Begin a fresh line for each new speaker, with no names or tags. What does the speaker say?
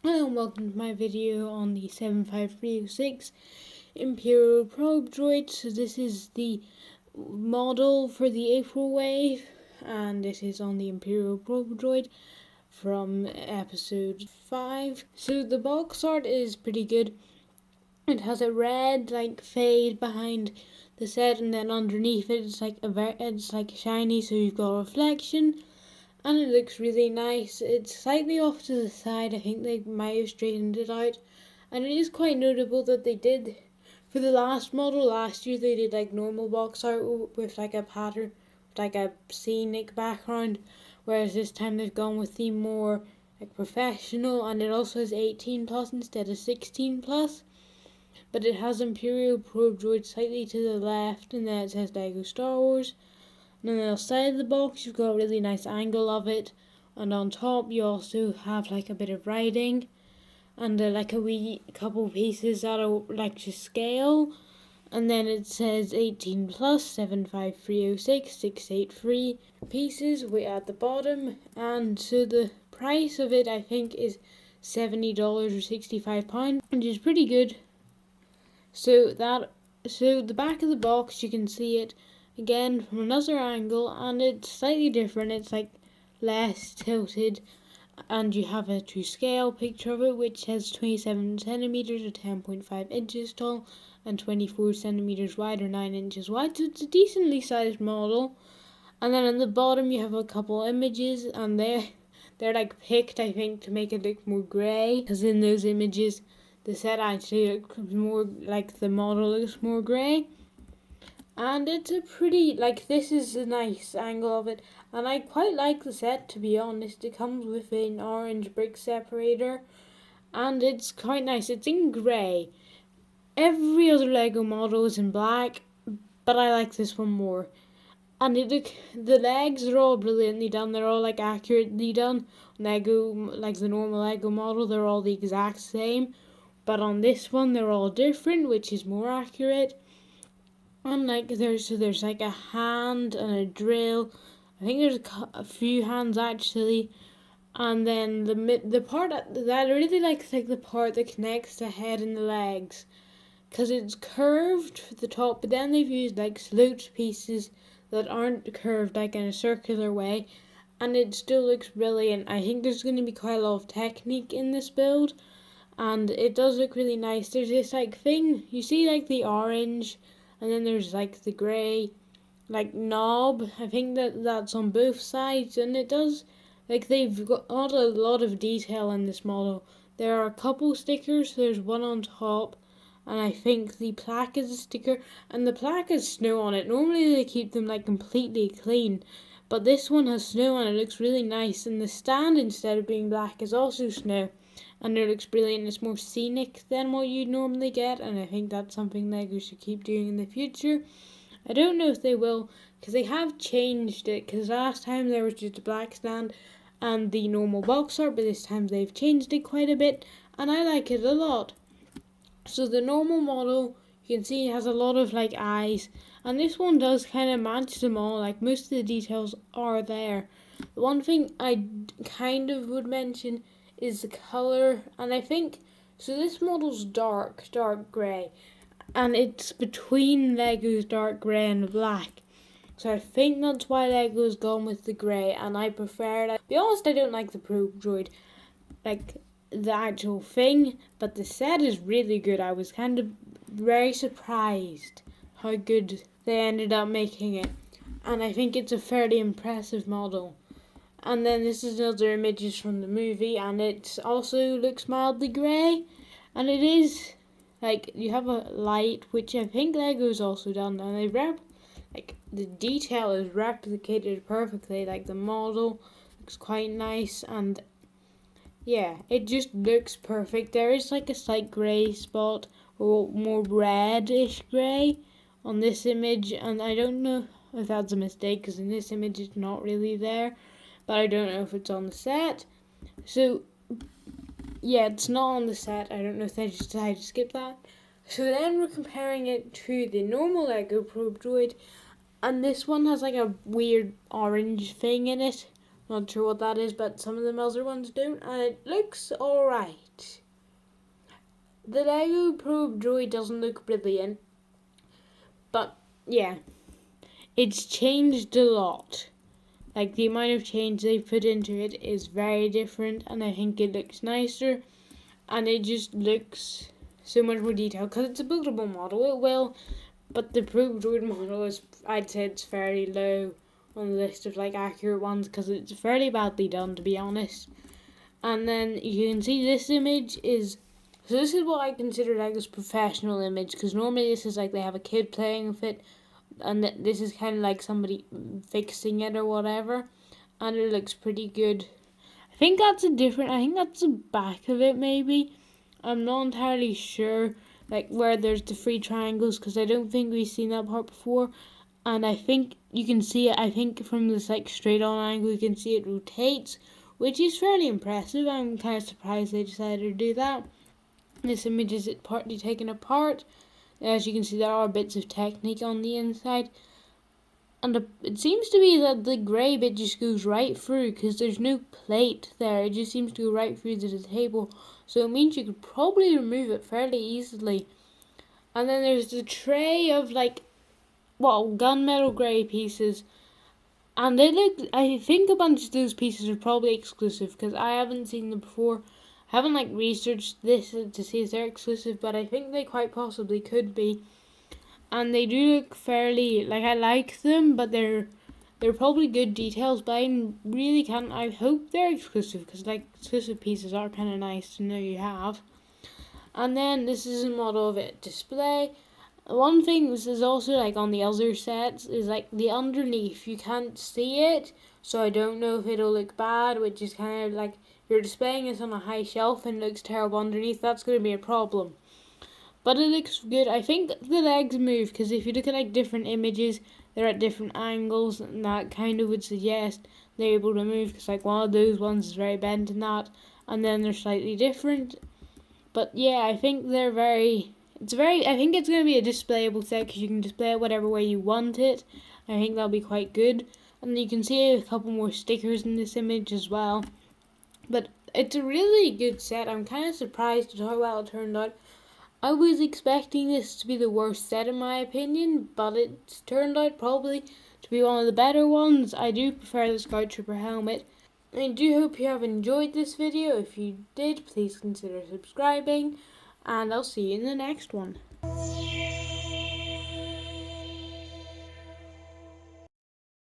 Hello and welcome to my video on the 75306 Imperial Probe Droid. So this is the model for the April wave, and this is on the Imperial Probe Droid from episode 5. So the box art is pretty good. It has a red fade behind the set, and then underneath it it's like shiny, so you've got a reflection. And it looks really nice. It's slightly off to the side. I think they might have straightened it out. And it is quite notable that they did, for the last model last year, they did normal box art with a pattern, with a scenic background. Whereas this time they've gone with the more professional, and it also has 18 plus instead of 16 plus. But it has Imperial Probe Droid slightly to the left, and then it says Lego Star Wars. And on the side of the box, you've got a really nice angle of it, and on top you also have a bit of writing, and a wee couple pieces that are to scale, and then it says 18 plus 75306 683 pieces way at the bottom, and so the price of it I think is $70 or £65, which is pretty good. So the back of the box, you can see it again from another angle, and it's slightly different. It's less tilted, and you have a to scale picture of it, which has 27 centimeters or 10.5 inches tall and 24 centimeters wide or 9 inches wide. So it's a decently sized model. And then on the bottom you have a couple images, and they're picked, I think, to make it look more grey, because in those images the set actually looks more the model looks more grey. And it's a pretty, this is a nice angle of it, and I quite like the set, to be honest. It comes with an orange brick separator, and it's quite nice. It's in grey. Every other Lego model is in black, but I like this one more. And the legs are all brilliantly done. They're all accurately done. Lego, the normal Lego model, they're all the exact same, but on this one they're all different, which is more accurate. And there's a hand and a drill. I think there's a few hands actually. And then the part that I really like the part that connects the head and the legs, because it's curved for the top, but then they've used sloped pieces that aren't curved in a circular way, and it still looks brilliant. I think there's going to be quite a lot of technique in this build, and it does look really nice. There's this thing, you see the orange, and then there's the grey knob. I think that's on both sides, and it does they've got a lot of detail in this model. There are a couple stickers. There's one on top, and I think the plaque is a sticker, and the plaque has snow on it. Normally they keep them completely clean, but this one has snow on it. It looks really nice, and the stand, instead of being black, is also snow, and it looks brilliant. It's more scenic than what you'd normally get, and I think that's something Lego should keep doing in the future. I don't know if they will, because they have changed it, because last time there was just a black stand and the normal box art, but this time they've changed it quite a bit, and I like it a lot. So the normal model, you can see, has a lot of eyes, and this one does kind of match them all. Most of the details are there. The one thing I kind of would mention is the color, and I think, so this model's dark grey, and it's between Lego's dark grey and black. So I think that's why Lego's gone with the grey, and I prefer it. To be honest, I don't like the Probe Droid, the actual thing, but the set is really good. I was kind of very surprised how good they ended up making it, and I think it's a fairly impressive model. And then this is another images from the movie, and it also looks mildly grey, and it is you have a light, which I think Lego's also done, and they the detail is replicated perfectly. The model looks quite nice, and yeah, it just looks perfect. There is a slight grey spot, or more reddish grey, on this image, and I don't know if that's a mistake, because in this image it's not really there, but I don't know if it's on the set. So yeah, it's not on the set. I don't know if they just decided to skip that. So then we're comparing it to the normal Lego Probe Droid, and this one has a weird orange thing in it, Not sure what that is, but some of the other ones don't, and it looks alright. The Lego Probe Droid doesn't look brilliant, but yeah, it's changed a lot. Like, the amount of change they've put into it is very different, and I think it looks nicer, and it just looks so much more detailed, because it's a buildable model, it will, but the Probe Droid model is, I'd say it's fairly low on the list of like accurate ones, because it's fairly badly done, to be honest. And then you can see this image is, so this is what I consider like this professional image, because normally this is like they have a kid playing with it, and this is kind of like somebody fixing it or whatever, and it looks pretty good. I think that's the back of it maybe. I'm not entirely sure, like where there's the three triangles, because I don't think we've seen that part before. And I think you can see it, I think from this like straight on angle you can see it rotates, which is fairly impressive. I'm kind of surprised they decided to do that. This image is partly taken apart. As you can see, there are bits of technique on the inside, and it seems to be that the grey bit just goes right through, because there's no plate there. It just seems to go right through to the table, so it means you could probably remove it fairly easily. And then there's the tray of like, well, gunmetal grey pieces, and they look, I think a bunch of those pieces are probably exclusive, because I haven't seen them before. I haven't like researched this to see if they're exclusive, but I think they quite possibly could be. And they do look fairly, like, I like them, but they're probably good details, but I really can't, I hope they're exclusive, because like exclusive pieces are kind of nice to know you have. And then this is a model of it display. One thing this is also like on the other sets is like the underneath, you can't see it, so I don't know if it'll look bad, which is kind of like, if you're displaying this on a high shelf and it looks terrible underneath, that's going to be a problem. But it looks good. I think the legs move, because if you look at like different images, they're at different angles, and that kind of would suggest they're able to move, because like one of those ones is very bent and that, and then they're slightly different. But yeah, I think they're I think it's going to be a displayable set, because you can display it whatever way you want it. I think that'll be quite good. And you can see a couple more stickers in this image as well. But it's a really good set. I'm kind of surprised at how well it turned out. I was expecting this to be the worst set in my opinion, but it's turned out probably to be one of the better ones. I do prefer the Scout Trooper helmet. I do hope you have enjoyed this video. If you did, please consider subscribing, and I'll see you in the next one.